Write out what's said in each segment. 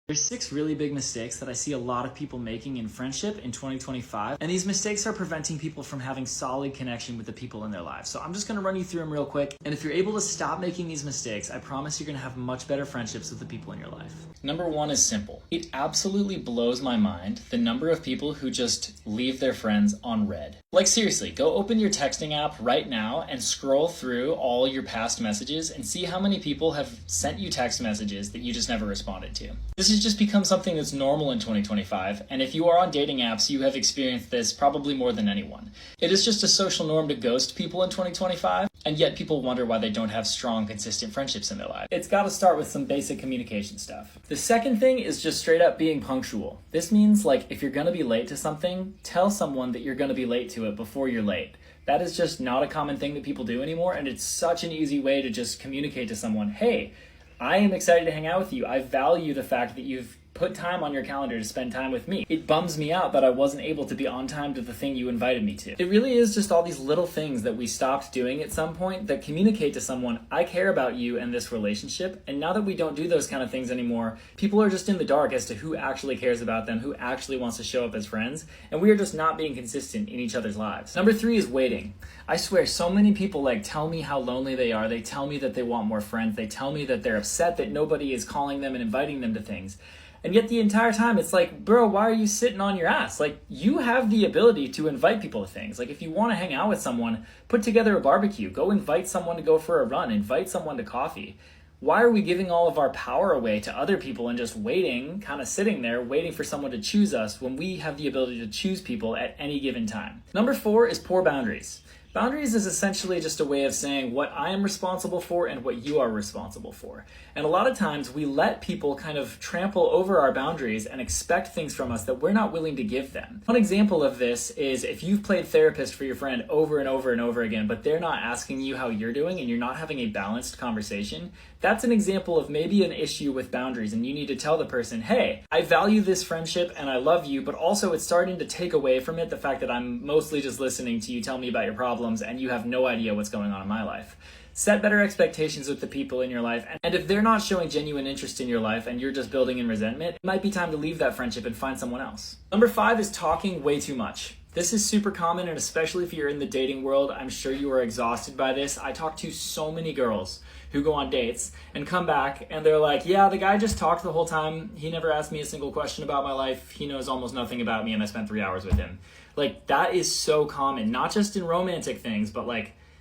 There's 6 really big mistakes that I see a lot of people making in friendship in 2025, and these mistakes are preventing people from having solid connection with the people in their lives. So I'm just gonna run you through them real quick, and if you're able to stop making these mistakes, I promise you're gonna have much better friendships with the people in your life. Number 1 is simple. It absolutely blows my mind the number of people who just leave their friends on read. Like seriously, go open your texting app right now and scroll through all your past messages and see how many people have sent you text messages that you just never responded to. This has just become something that's normal in 2025, and if you are on dating apps, you have experienced this probably more than anyone. It is just a social norm to ghost people in 2025, and yet people wonder why they don't have strong, consistent friendships in their life. It's got to start with some basic communication stuff. The second thing is just straight up being punctual. This means, like, if you're gonna be late to something, tell someone that you're gonna be late to it before you're late. That is just not a common thing that people do anymore, and it's such an easy way to just communicate to someone, hey, I am excited to hang out with you. I value the fact that you've put time on your calendar to spend time with me. It bums me out that I wasn't able to be on time to the thing you invited me to. It really is just all these little things that we stopped doing at some point that communicate to someone, I care about you and this relationship. And now that we don't do those kind of things anymore, people are just in the dark as to who actually cares about them, who actually wants to show up as friends. And we are just not being consistent in each other's lives. Number 3 is waiting. I swear, so many people tell me how lonely they are. They tell me that they want more friends. They tell me that they're upset that nobody is calling them and inviting them to things. And yet the entire time it's like, bro, why are you sitting on your ass? Like, you have the ability to invite people to things. Like, if you want to hang out with someone, put together a barbecue, go invite someone to go for a run, invite someone to coffee. Why are we giving all of our power away to other people and just waiting, kind of sitting there, waiting for someone to choose us when we have the ability to choose people at any given time? Number 4 is poor boundaries. Boundaries is essentially just a way of saying what I am responsible for and what you are responsible for. And a lot of times we let people kind of trample over our boundaries and expect things from us that we're not willing to give them. One example of this is if you've played therapist for your friend over and over and over again, but they're not asking you how you're doing and you're not having a balanced conversation, that's an example of maybe an issue with boundaries, and you need to tell the person, hey, I value this friendship and I love you, but also it's starting to take away from it the fact that I'm mostly just listening to you tell me about your problems and you have no idea what's going on in my life. Set better expectations with the people in your life, and if they're not showing genuine interest in your life and you're just building in resentment, it might be time to leave that friendship and find someone else. Number 5 is talking way too much. This is super common, and especially if you're in the dating world, I'm sure you are exhausted by this. I talk to so many girls who go on dates and come back and they're like, yeah, the guy just talked the whole time. He never asked me a single question about my life. He knows almost nothing about me and I spent 3 hours with him. Like, that is so common, not just in romantic things, but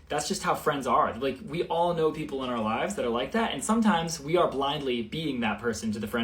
that's just how friends are. We all know people in our lives that are like that, and sometimes we are blindly being that person to the friend